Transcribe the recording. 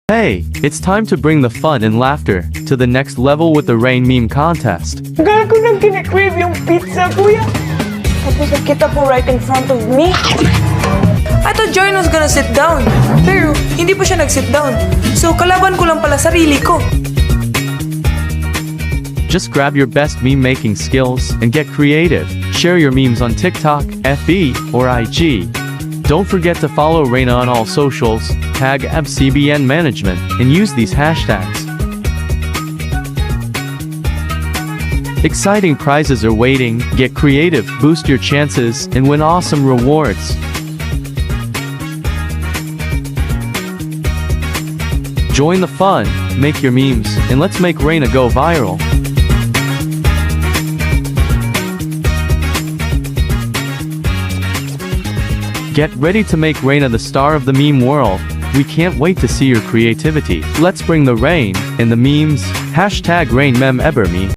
Hey, it's time to bring the fun and laughter to the next level with the Rain Meme Contest. Gago nang kinikrave yung pizza, kuya. Tapos nakita po right in front of me. I thought Joy was gonna sit down. Pero, hindi pa siya nag-sit down. So, kalaban ko lang pala sarili ko. Just grab your best meme-making skills and get creative. Share your memes on TikTok, FB, or IG. Don't forget to follow Reina on all socials, tag FCBN Management, and use these hashtags. Exciting prizes are waiting. Get creative, boost your chances, and win awesome rewards. Join the fun, make your memes, and let's make Reina go viral. Get ready to make Reina the star of the meme world. We can't wait to see your creativity. Let's bring the rain and the memes. Hashtag Rain Mem Eber Me.